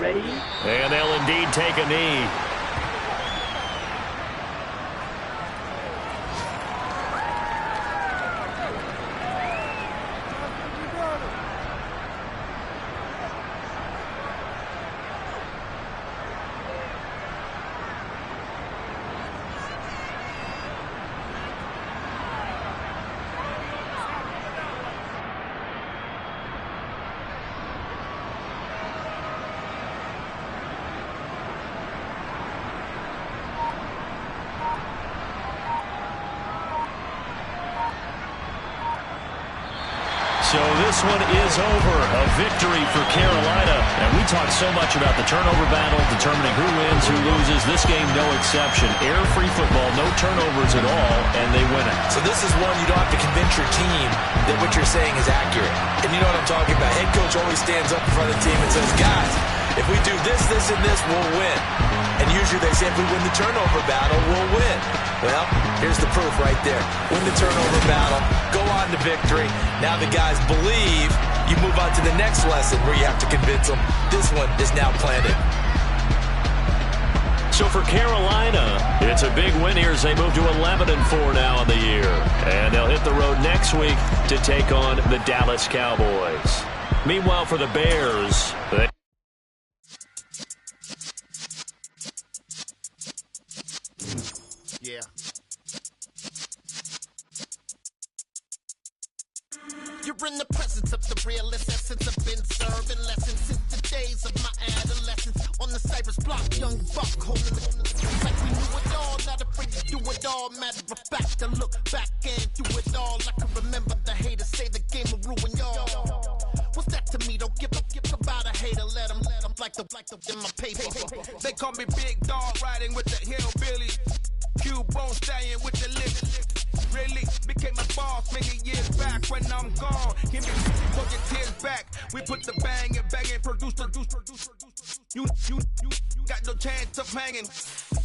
Ready? And they'll indeed take a knee. So this one is over. A victory for Carolina. And we talked so much about the turnover battle, determining who wins, who loses. This game, no exception. Air-free football, no turnovers at all, and they win it. So this is one you don't have to convince your team that what you're saying is accurate. And you know what I'm talking about. Head coach always stands up in front of the team and says, guys, if we do this, this, and this, we'll win. And usually they say if we win the turnover battle, we'll win. Well, here's the proof right there. Win the turnover battle, go on to victory. Now the guys believe. You move on to the next lesson where you have to convince them. This one is now planted. So for Carolina, it's a big win here as they move to 11-4 now in the year. And they'll hit the road next week to take on the Dallas Cowboys. Meanwhile, for the Bears, Yeah. You're in the presence of the realest essence. I've been serving lessons since the days of my adolescence. On the Cypress block, young buck holding the like we knew it all, not afraid to do it all. Matter of fact, I look back and do it all. I can remember the haters say the game will ruin y'all. What's that to me? Don't give about a hater. Let them like the in my paper. They call me Big Dog, riding with the hillbilly. Cubone staying with the lips. Really became a boss many years back when I'm gone. Give me your tears back. We put the bang and produce. You got no chance of hanging.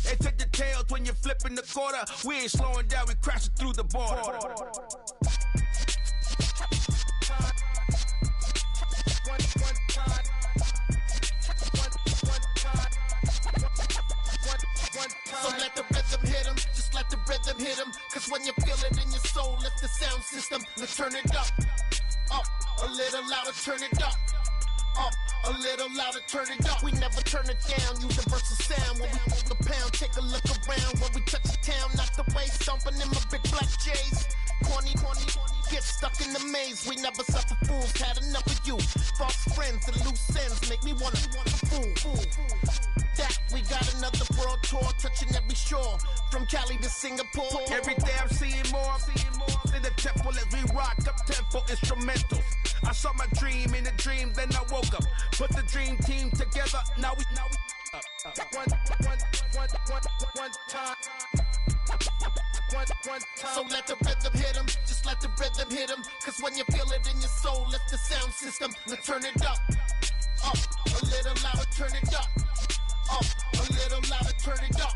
They take the tails when you're flipping the quarter. We ain't slowing down, we crashing through the border. So let the rhythm hit him, just let the rhythm hit him. Cause when you feel it in your soul, lift the sound system. Let's turn it up, a little louder, turn it up. A little louder, turn it up. We never turn it down, universal sound. When we hold the pound, take a look around. When we touch the town, knock the way, stomping in my big black J's. Corny, get stuck in the maze. We never suffer fools, had enough of you. False friends and loose ends make me wanna fool. That we got another world tour, touching every shore, from Cali to Singapore. Every day I'm seeing more in the temple as we rock up tempo instrumentals. I saw my dream in a dream, then I woke up. Put the dream team together, now we one time. So let the rhythm hit him, just let the rhythm hit him. Cause when you feel it in your soul, lift the sound system. Let's turn it up, a little louder, turn it up, a little louder, turn it up.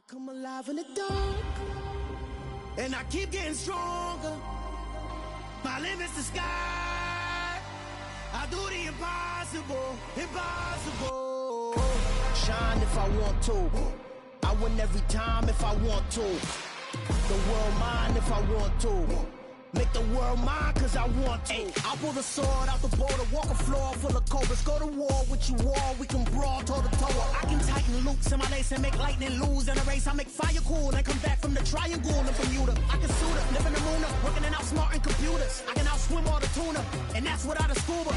Come alive in the dark, and I keep getting stronger. My limit's the sky. I do the impossible. Shine if I want to. I win every time if I want to. The world mine if I want to. Make the world mine cause I want to. I pull the sword out the border, walk a floor full of cobras. Go to war with you all, we can brawl toe to toe. I can tighten loops in my lace and make lightning lose in a race. I make fire cool and come back from the triangle in Bermuda. I can suit up, live in the moon up, working and outsmarting computers. I can outswim all the tuna, and that's without a scuba.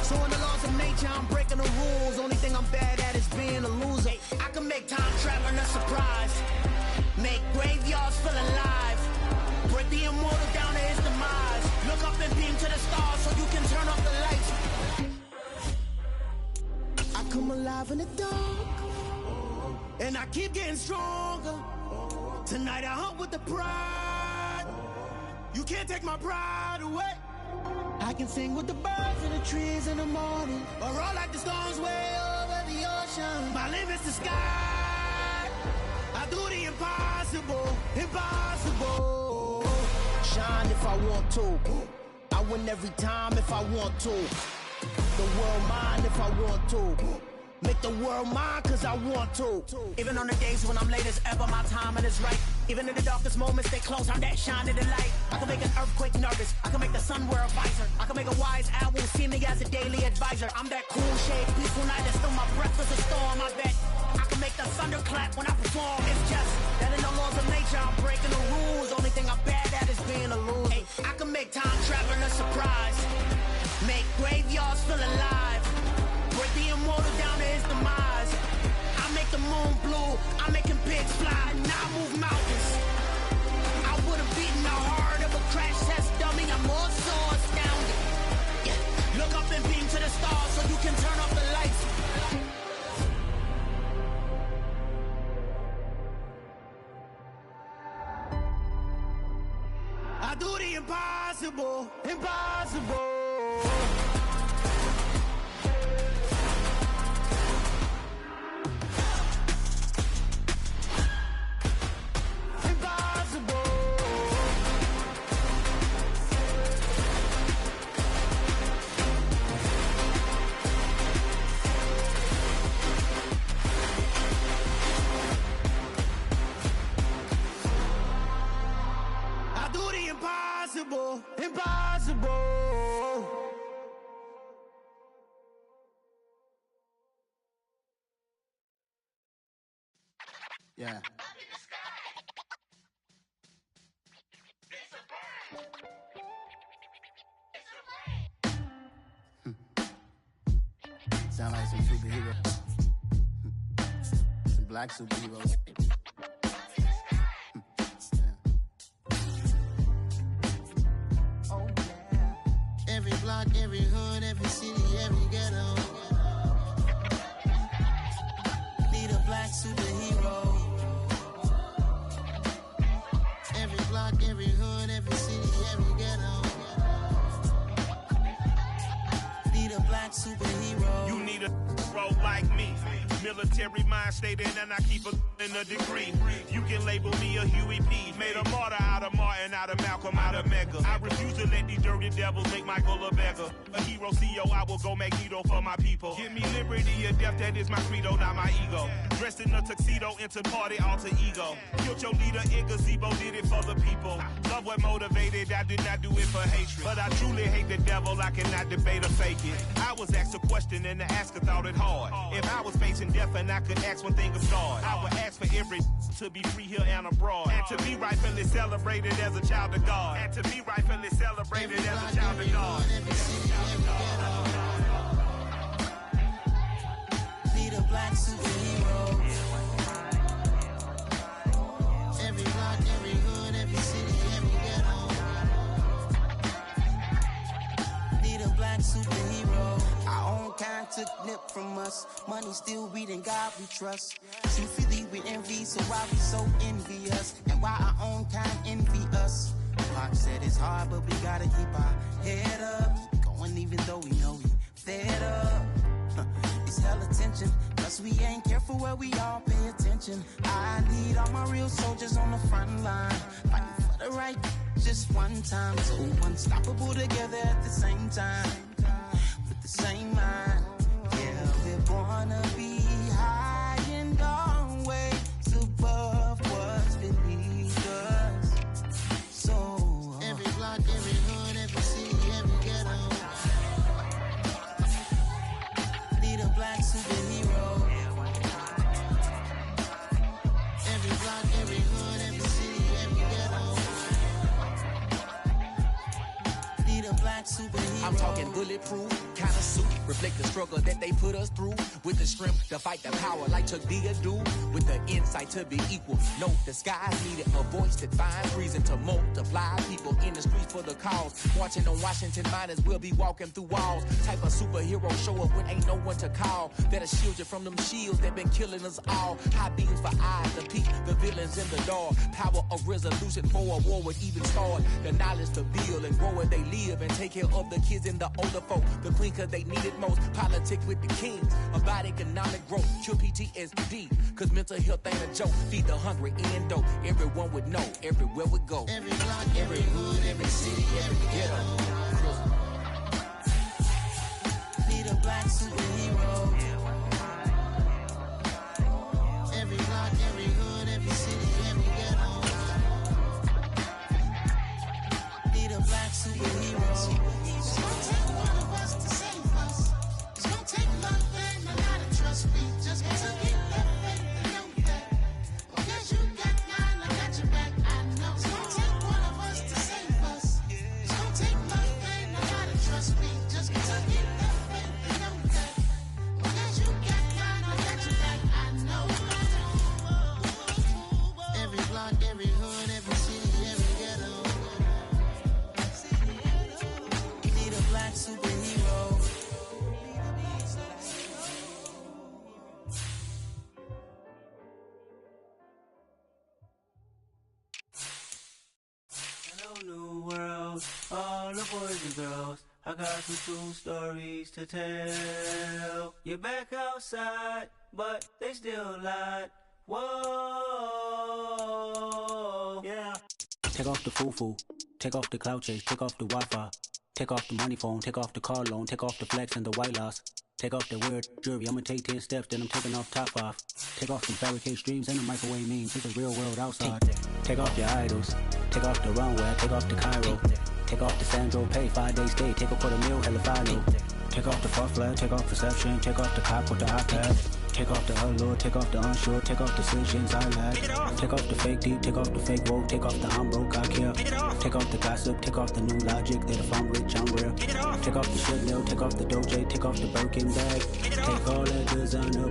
So in the laws of nature, I'm breaking the rules. Only thing I'm bad at is being a loser. I can make time traveling a surprise. Make graveyards feel alive. Break the immortal down to his demise. Look up and beam to the stars so you can turn off the lights. I come alive in the dark, and I keep getting stronger. Tonight I hunt with the pride. You can't take my pride away. I can sing with the birds and the trees in the morning, or roll like the storms way over the ocean. My limit's the sky. I do the impossible. Shine if I want to. I win every time if I want to. The world mine if I want to. Make the world mine cause I want to. Even on the days when I'm late as ever, my timing is right. Even in the darkest moments, stay close, I'm that shine in the light. I can make an earthquake nervous, I can make the sun wear a visor. I can make a wise owl see me as a daily advisor. I'm that cool shade, peaceful night, that's still my breath is a storm, I bet. I can make the thunder clap when I perform. It's just that in the laws of nature, I'm breaking the rules. Only thing I'm bad at is being a loser. Hey, I can make time traveling a surprise. Make graveyards feel alive. Break the immortal down to his demise. I make the moon blue. I'm making pigs fly. Now I move mountains. I would have beaten the heart of a crash test dummy. I'm more so astounded. Yeah. Look up and beam to the stars so you can turn off the lights. I do the impossible. Impossible. Yeah. Sound like some superheroes. Some black superheroes. Every block, every hood, every city, every ghetto. superhero. Every block, every hood, every city, every ghetto. Need a black superhero. You need a bro like me. Military mind stated, and I keep in a degree. You can label me a Huey P. Made a martyr out of Martin, out of Malcolm, out of Mega. I refuse to let these dirty devils make Michael a beggar. A hero CEO, I will go Magneto for my people. Give me liberty or death, that is my credo, not my ego. Dressed in a tuxedo, into party, alter ego. Killed your leader in gazebo, did it for the people. Love what motivated, I did not do it for hatred. But I truly hate the devil, I cannot debate or fake it. I was asked a question and the asker thought it hard. If I was facing death and I could ask one thing of God, I would ask for every to be free here and abroad, and to be rightfully celebrated as a child of God, and to be rightfully celebrated as a child of God. Need a black superhero. Every block, every hood, every city, every ghetto. Need a black superhero. Our own kind took nip from us. Money still reading God we trust. Truthfully we envy, so why we so envious? And why our own kind envy us? Pac said it's hard, but we gotta keep our head up. Going even though we know we fed up. It's hella tension, plus we ain't careful where we all pay attention. I need all my real soldiers on the front line, fighting for the right just one time. So unstoppable together at the same time, with the same mind. Yeah, we're gonna be high and always above what's beneath us. So every block, every hood, every city, every ghetto. Need a black superhero. Every block, every hood, every city, every ghetto. Need a black superhero. I'm talking bulletproof kind of suit, reflect the struggle that they put us through, with the strength to fight the power like Chuck D do, with the insight to be equal. No, the skies needed a voice that finds reason to multiply people in the streets for the cause. Marching on Washington, might as well be walking through walls. Type of superhero show up when ain't no one to call. That'll shield you from them shields that been killing us all. High beams for eyes to peek the villains in the dark. Power of resolution for a war would even start. The knowledge to build and grow where they live and take care of the kids and the older folk. The queen cause they need it most. Politics with the kings. About economic growth. Cure PTSD. Cause mental health ain't a joke. Feed the hungry and dope. Everyone would know. Everywhere we go. Every block, every hood, every city, every ghetto. Need a black superhero. Every block, every hood, every city, every ghetto. Need a black superhero. It's gonna take one of us to save us. It's gonna take love and a lot of trust. We just got to get that faith and know that. Because you got mine, I got your back. I know. It's gonna take one of us to save us. It's gonna take love and a lot of trust. We just got to get that faith and know that. Because you got mine, I got your back. I know. Every block, every hood, every city, every ghetto. Need a black superhero. Hello, new world, all the boys and girls. I got some true stories to tell. You're back outside, but they still lied. Whoa, yeah. Take off the foo-foo, take off the cloud chase, take off the Wi-Fi, take off the money phone, take off the car loan, take off the flex and the white loss. Take off the weird jewelry, I'ma take 10 steps, then I'm taking off top off. Take off the fabricate streams and the microwave memes, it's the real world outside. Take off your idols, take off the runway, take off the Cairo. Take off the Sandro pay, 5-day stay, take a $250,000, hella follow. Take off the false flag, take off perception, take off the cop with the iPad. Take off the allure, take off the unsure, take off decisions I lack. Take off the fake deep, take off the fake woke, take off the I'm broke, I care. Take off the gossip, take off the new logic that if I'm rich, I'm real. Take off the Chanel, take off the Doja, take off the Birkin bag. Take all that designer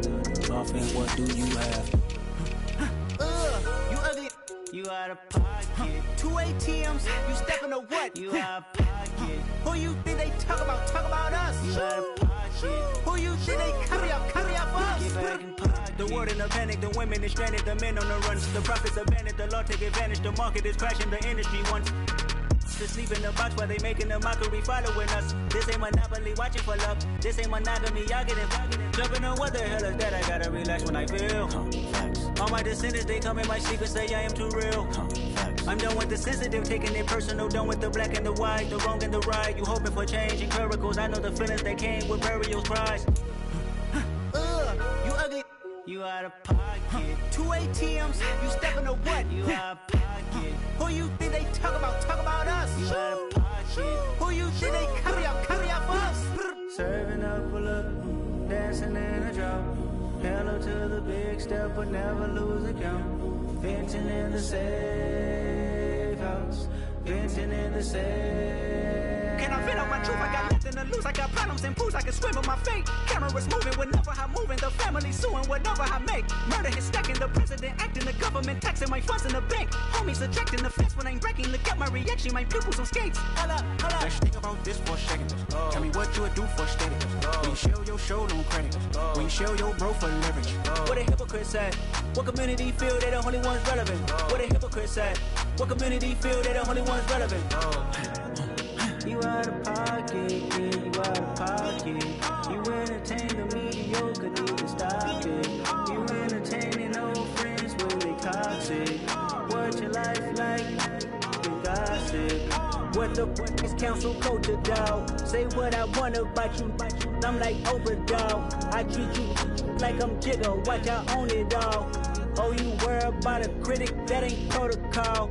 off and what do you have? You ugly. You out of pocket. 2 ATMs, you stepping to what? You out of pocket. Who you think they talk about us? You out of pocket. Who you think they copy up us? Get back in pocket. The world in a panic, the women is stranded, the men on the run. The profits abandoned, the law take advantage. The market is crashing, the industry wants to sleep in the box while they making a mockery following us. This ain't Monopoly, watching for love. This ain't monogamy, y'all get it. Jumping on what the hell is that? I gotta relax when I feel. All my descendants, they come in my secret, say I am too real. I'm done with the sensitive, taking it personal. Done with the black and the white, the wrong and the right. You hoping for change and miracles. I know the feelings that came with burials, cries. You ugly. You out of pocket. 2 ATMs, you stepping to what? You out of pocket. Who you think they talk about us? You out of pocket. Who you think they carry out for us? Serving up, pull up, dancing in a drop. Hello to the big step, but never lose a count. Venting in the safe house. Venting in the safe. Can I vent out my truth? I got nothing to lose. I got problems and pools. I can swim with my fate. Cameras moving whenever I'm moving. The family suing whatever I make. Murder is stacking. The president acting. The government taxing my funds in the bank. Homies ejecting the fence when I'm breaking. Look at my reaction. My pupils on skates. Hold up. Let's think about this for a second. Tell me what you would do for steady. When you show your show, no credit. When you show your bro for leverage. What a hypocrite said. What community feel they the only ones relevant? What a hypocrite said. What community feel they the only ones relevant? You out of pocket, yeah, you out of pocket. You entertain the mediocre, need to stop it. You entertaining old friends when they toxic. What your life like? You gossip. What the fuck is council culture, dog? Say what I want about you. I'm like Oprah, dog. I treat you like I'm Jigga. Watch I own it all. Oh, you worry about a critic? That ain't protocol.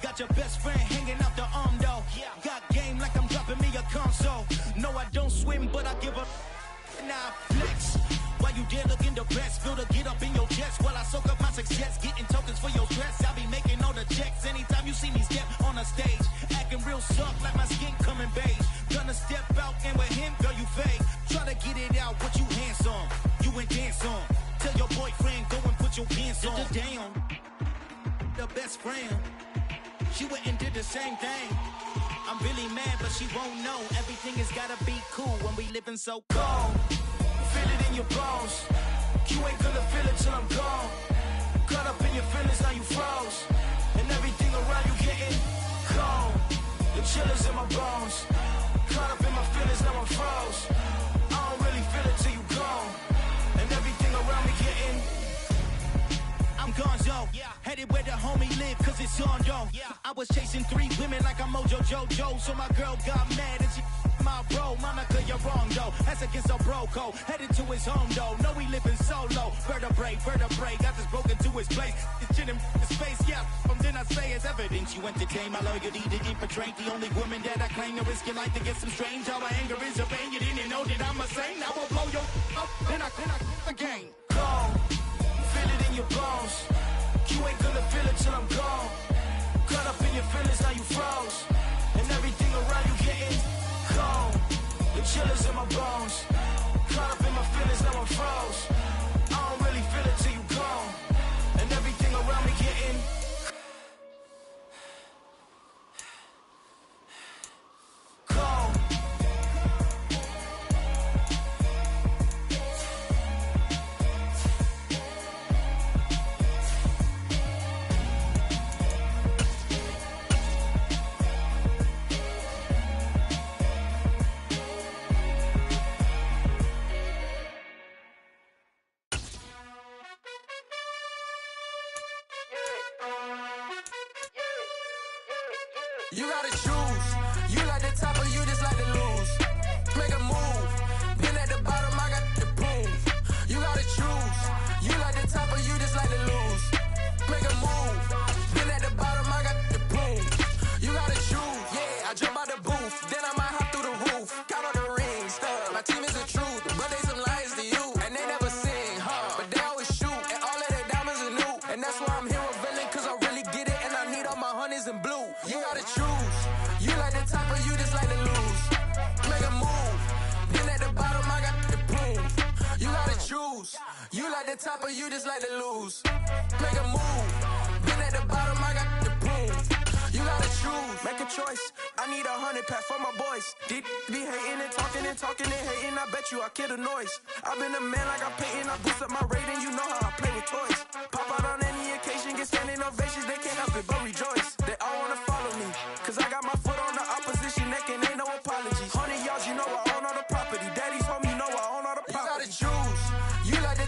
Got your best friend hanging out the arm though. Got game like I'm dropping me a console. No, I don't swim, but I give up. Now flex. While you there looking the best, feel the get up in your chest while I soak up my success. Getting tokens for your stress. I be making all the checks anytime you see me step on a stage. Acting real soft like my skin coming beige. Gonna step out and with him, girl, you fake. Try to get it out, what you hands on. You ain't dance on. Tell your boyfriend, go and put your pants on. Down. The best friend. She went and did the same thing. I'm really mad, but she won't know. Everything has gotta be cool when we living so cold. Feel it in your bones. You ain't gonna feel it till I'm gone. Caught up in your feelings, now you froze. And everything around you getting cold. The chillers in my bones. Caught up in my feelings, now I'm froze. I don't really feel it till you gone. And everything around me getting I'm gonzo, headed where the homie live, cause it's on though. I was chasing 3 women like I'm Mojo Jojo, so my girl got mad and she my bro. Monica, you're wrong though, that's against a bro code. Headed to his home though, know he living solo. Vertebrae, got this broken to his place. It's chin in his face, from then I say it's evidence. You entertain my loyalty to infiltrate the only woman that I claim to risk your life to get some strange. How my anger is a pain, you didn't know that I'm a saint. I will blow your up, then I again. Go. Feel it in your bones. You ain't gonna feel it till I'm gone. Caught up in your feelings, now you froze. And everything around you getting cold. The chillers in my bones. Caught up in my feelings, now I'm froze. I don't really feel it till you gone. And everything around me getting cold. You gotta choose. You like the top or you just like to lose. Make a move. Been at the bottom, I got the proof. You gotta choose. You like the top or you just like to lose. Make a move. Been at the bottom, I got the proof. You gotta choose. Yeah. top or you just like to lose? Make a move. Been at the bottom, I got the prove. You gotta choose, make a choice. I need 100 pack for my boys. Deep be hating and talking and hating. I bet you I kill the noise. I've been a man like I'm painting. I boost up my rating. You know how